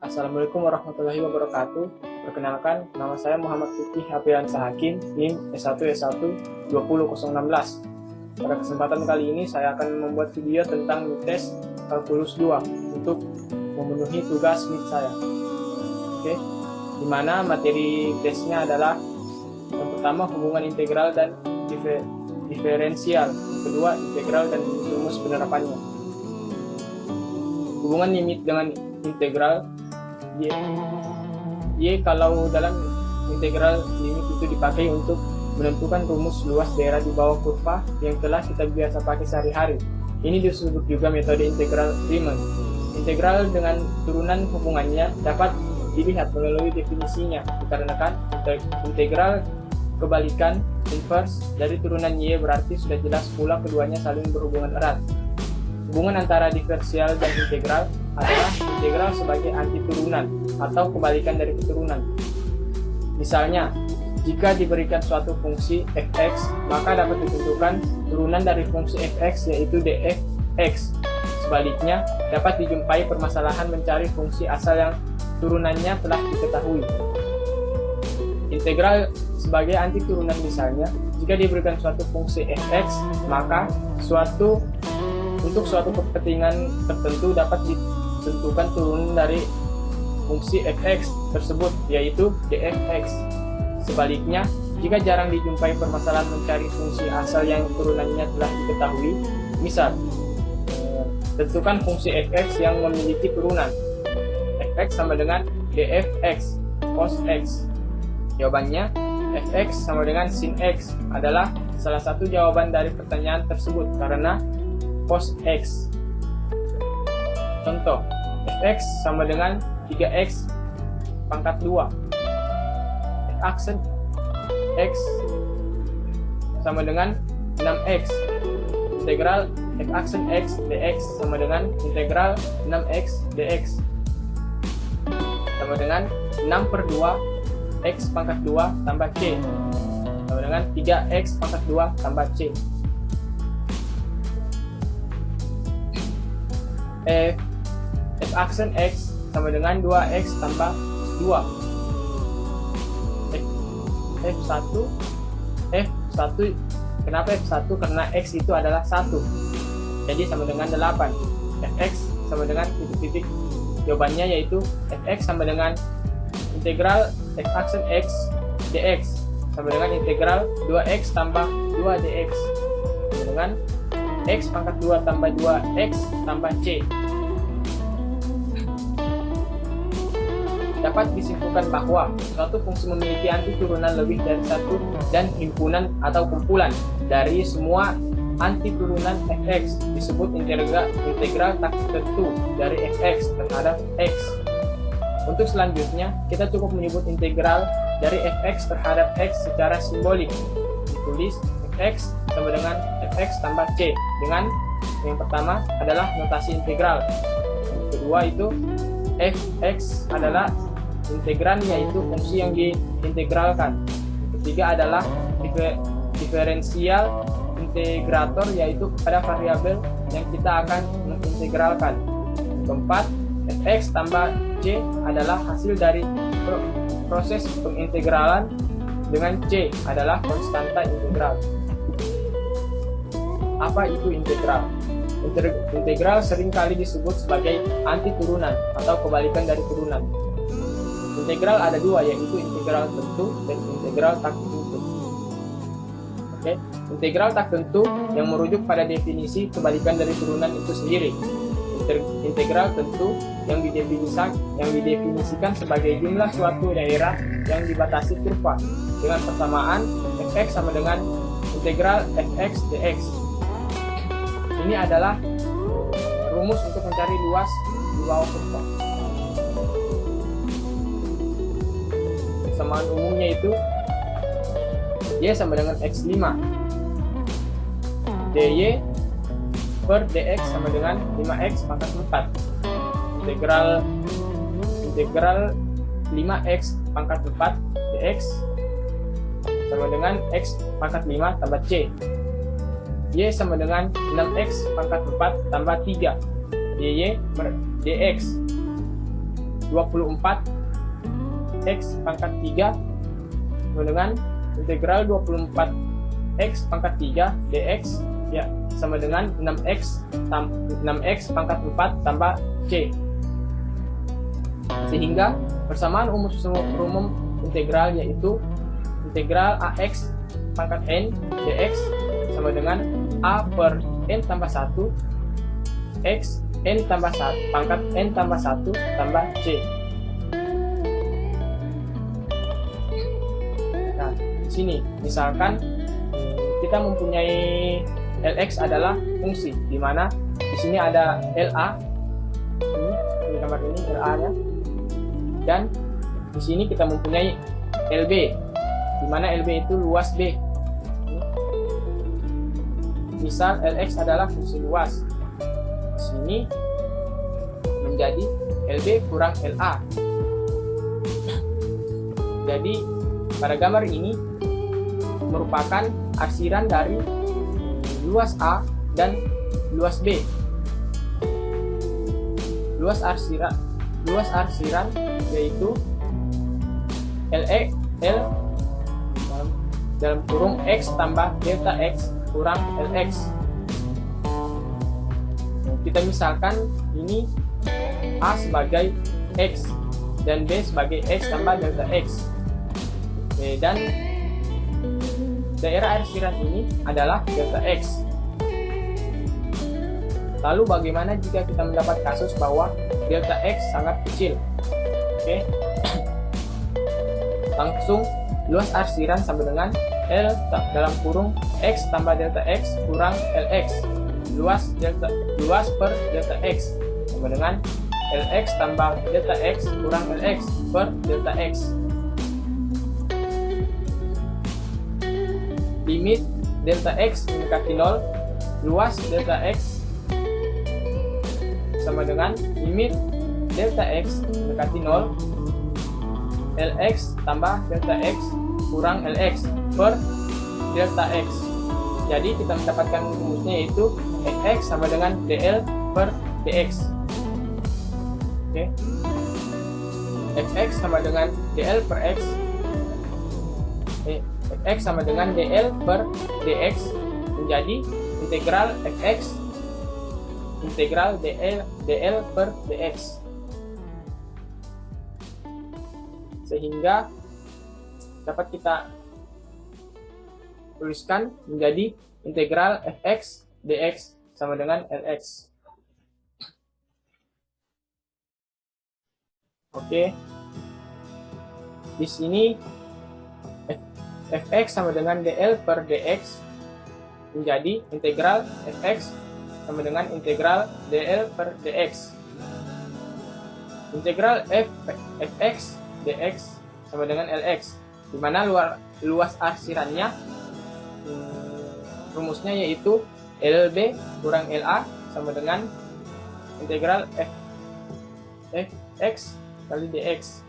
Assalamualaikum warahmatullahi wabarakatuh. Perkenalkan, nama saya Muhammad Fikih Hafiansa Hakim, NIM S1S1 20016. Pada kesempatan kali ini saya akan membuat video tentang tes kalkulus 2 untuk memenuhi tugas MIT saya. Oke, dimana materi tesnya adalah yang pertama hubungan integral dan diferensial, yang kedua integral dan rumus penerapannya. Hubungan limit dengan integral Y kalau dalam integral limit itu dipakai untuk menentukan rumus luas daerah di bawah kurva yang telah kita biasa pakai sehari-hari. Ini disebut juga metode integral Riemann. Integral dengan turunan hubungannya dapat dilihat melalui definisinya, dikarenakan integral kebalikan inverse dari turunan Y berarti sudah jelas pula keduanya saling berhubungan erat. Hubungan antara diferensial dan integral adalah integral sebagai antiturunan atau kebalikan dari keturunan. Misalnya, jika diberikan suatu fungsi fx, maka dapat ditentukan turunan dari fungsi fx yaitu dfx. Sebaliknya, dapat dijumpai permasalahan mencari fungsi asal yang turunannya telah diketahui. Integral sebagai antiturunan misalnya, jika diberikan suatu fungsi fx, maka untuk suatu kepentingan tertentu dapat ditentukan turunan dari fungsi fx tersebut, yaitu dfx. Sebaliknya, jika jarang dijumpai permasalahan mencari fungsi asal yang turunannya telah diketahui, misal, tentukan fungsi fx yang memiliki turunan. Fx sama dengan dfx cos x. Jawabannya, fx sama dengan sin x adalah salah satu jawaban dari pertanyaan tersebut karena cos x. Contoh, fx sama dengan 3x pangkat 2. F-aksen x sama dengan 6x. Integral f-aksen x dx sama dengan integral 6x dx sama dengan 6/2 x pangkat 2 tambah c sama dengan 3x pangkat 2 tambah c. F-aksen x sama dengan 2x tambah 2. F1, kenapa F1? Karena x itu adalah 1, jadi sama dengan 8. Fx sama dengan titik-titik. Jawabannya yaitu fx sama dengan integral f-aksen x dx sama dengan integral 2x tambah 2 dx sama dengan x pangkat 2 tambah 2x tambah c. Dapat disimpulkan bahwa suatu fungsi memiliki antiturunan lebih dari satu dan himpunan atau kumpulan dari semua antiturunan fx disebut integral tak tertentu dari fx terhadap x. Untuk selanjutnya, kita cukup menyebut integral dari fx terhadap x secara simbolik. Ditulis fx sama dengan fx tambah c dengan yang pertama adalah notasi integral. Yang kedua itu fx adalah integran yaitu fungsi yang diintegralkan. Yang ketiga adalah diferensial integrator yaitu kepada variabel yang kita akan mengintegralkan. Yang keempat, fx tambah c adalah hasil dari proses pengintegralan dengan c adalah konstanta integral. Apa itu integral? Integral seringkali disebut sebagai antiturunan atau kebalikan dari turunan. Integral ada dua, yaitu integral tentu dan integral tak tentu. Oke, integral tak tentu yang merujuk pada definisi kebalikan dari turunan itu sendiri. Integral tentu yang didefinisikan sebagai jumlah suatu daerah yang dibatasi kurva dengan persamaan fx sama dengan integral fx dx. Ini adalah rumus untuk mencari luas di bawah kurva. Persamaan umumnya itu y sama dengan x5 dy per dx sama dengan 5x pangkat 4. Integral 5x pangkat 4 dx sama dengan x pangkat 5 tambah c. Y sama dengan 6x pangkat 4 tambah 3 dy per dx 24 X pangkat 3 sama dengan integral 24 X pangkat 3 dx ya sama dengan 6x pangkat 4 tambah C. Sehingga persamaan umum integral yaitu integral AX pangkat N dx sama dengan A per N tambah 1 X N tambah 1 pangkat N tambah 1 tambah C. Nah, di sini misalkan kita mempunyai Lx adalah fungsi, di mana di sini ada LA, ini gambar ini LA nya, dan di sini kita mempunyai LB, di mana LB itu luas B. Misal Lx adalah fungsi luas, di sini menjadi LB kurang LA. Jadi pada gambar ini merupakan arsiran dari luas A dan luas B. Luas arsiran yaitu L dalam kurung X tambah delta X kurang Lx. Kita misalkan ini A sebagai X dan B sebagai X tambah delta X. Dan daerah arsiran ini adalah delta X. Lalu bagaimana jika kita mendapat kasus bahwa delta X sangat kecil? Oke. Langsung luas arsiran sama dengan L dalam kurung X tambah delta X kurang Lx. Luas per delta X sama dengan Lx tambah delta X kurang Lx per delta X. Limit delta X mendekati 0, luas delta X sama dengan limit delta X mendekati 0, Lx tambah delta X kurang Lx per delta X. Jadi kita mendapatkan rumusnya yaitu Fx sama dengan dl per dx. Oke. Fx sama dengan dl per x. Fx sama dengan dl per dx menjadi integral Fx integral dl per dx, sehingga dapat kita tuliskan menjadi integral Fx dx sama dengan Lx. Oke. Di sini Fx sama dengan dl per dx menjadi integral Fx sama dengan integral dl per dx. Integral Fx dx sama dengan Lx, di mana luas arsirannya rumusnya yaitu LB kurang LA sama dengan integral Fx kali dx,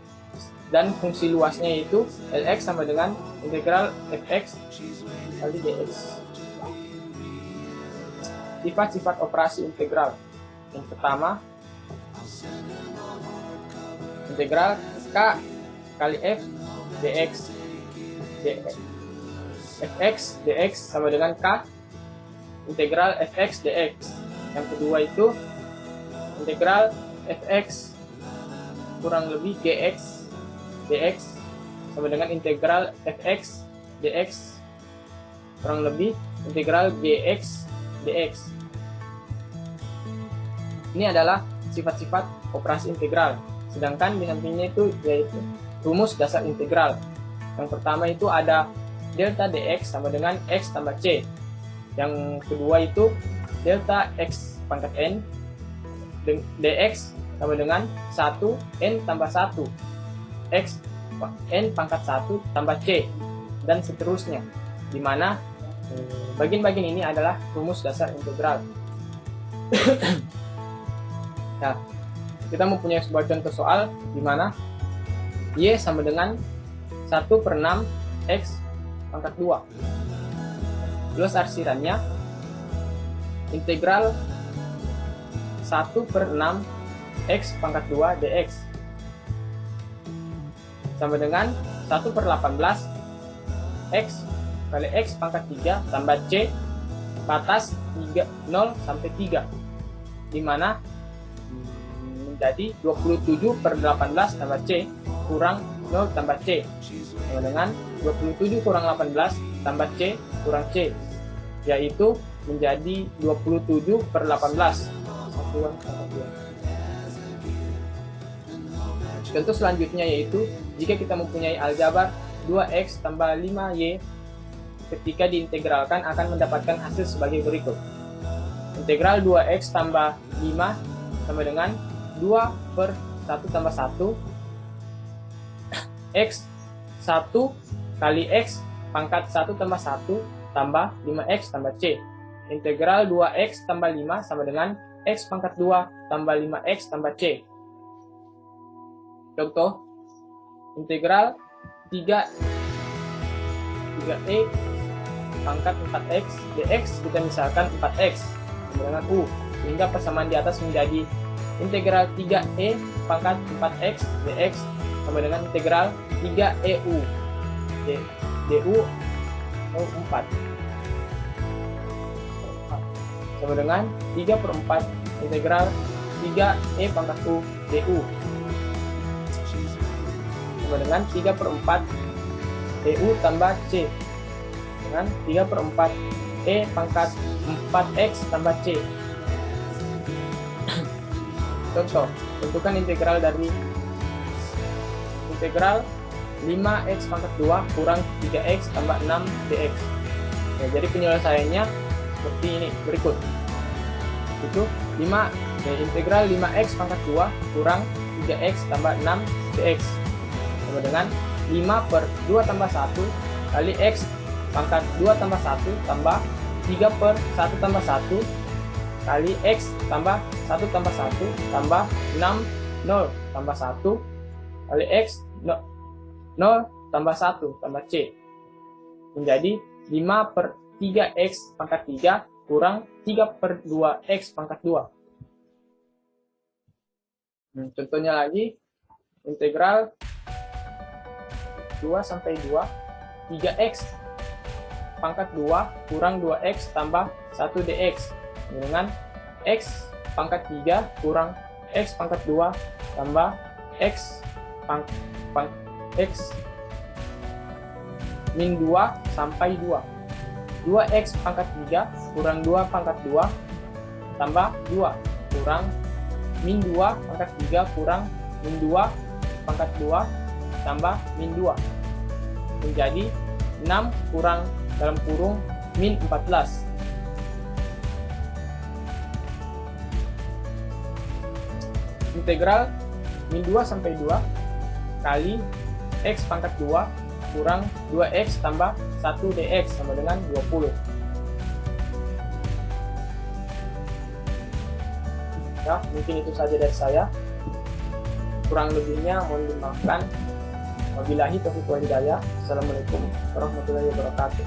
dan fungsi luasnya yaitu Lx sama dengan integral Fx kali dx. Sifat-sifat operasi integral. Yang pertama, integral K kali F dx. Fx dx sama dengan K integral Fx dx. Yang kedua itu integral Fx kurang lebih Gx dx sama dengan integral Fx dx kurang lebih integral Gx dx. Ini adalah sifat-sifat operasi integral. Sedangkan di sampingnya itu yaitu rumus dasar integral. Yang pertama itu ada delta dx sama dengan x tambah c. Yang kedua itu delta x pangkat n dx sama dengan 1 n tambah 1 x n pangkat 1 tambah c, dan seterusnya, di mana bagian-bagian ini adalah rumus dasar integral. Nah, kita mempunyai sebuah contoh soal di mana y sama dengan 1 per 6 x pangkat 2. Luas arsirannya integral 1 per 6 x pangkat 2 dx. sama dengan 1/18 X kali X pangkat 3 tambah C batas 0 sampai 3, dimana menjadi 27/18 tambah C kurang 0 tambah C sama dengan 27 kurang 18 tambah C kurang C, yaitu menjadi 27/18. Contoh selanjutnya yaitu jika kita mempunyai aljabar 2x tambah 5y, ketika diintegralkan akan mendapatkan hasil sebagai berikut. Integral 2x tambah 5 sama dengan 2/1 tambah 1 x 1 kali x pangkat 1 tambah 1 tambah 5x tambah c. Integral 2x tambah 5 sama dengan x pangkat 2 tambah 5x tambah c. Contoh, integral 3e pangkat 4x dx kita misalkan 4x sama dengan u, sehingga persamaan di atas menjadi integral 3e pangkat 4x dx sama dengan integral 3eu du 4 sama dengan 3/4 integral 3e pangkat u du sama dengan 3/4 eu tambah c dengan 3/4 e pangkat 4x tambah c. Contoh, tentukan integral dari integral 5x pangkat 2 kurang 3x tambah 6 dx. Ya, jadi penyelesaiannya seperti ini berikut. Itu integral 5x pangkat 2 kurang 3x tambah 6 dx sama dengan 5/2 tambah 1 kali x pangkat 2 tambah 1 tambah 3/1 tambah 1 kali x tambah 1 tambah 1 tambah 6 0 tambah 1 kali x 0 tambah 1 tambah c menjadi 5/3x pangkat 3 kurang 3/2x pangkat 2. Contohnya lagi, integral 2 sampai 2 3x pangkat 2 kurang 2x tambah 1 dx dengan x pangkat 3 kurang x pangkat 2 tambah x x min 2 sampai 2. 2x pangkat 3 kurang 2 pangkat 2 tambah 2 kurang min 2 pangkat 3 kurang min 2 pangkat 2 tambah min 2 menjadi 6 kurang dalam kurung min 14. Integral min 2 sampai 2 kali x pangkat 2 kurang 2x tambah 1 dx sama dengan 20. Ya, mungkin itu saja dari saya. Kurang lebihnya mohon dimaafkan. Wabillahi taufiq wal hidayah. Assalamualaikum warahmatullahi wabarakatuh.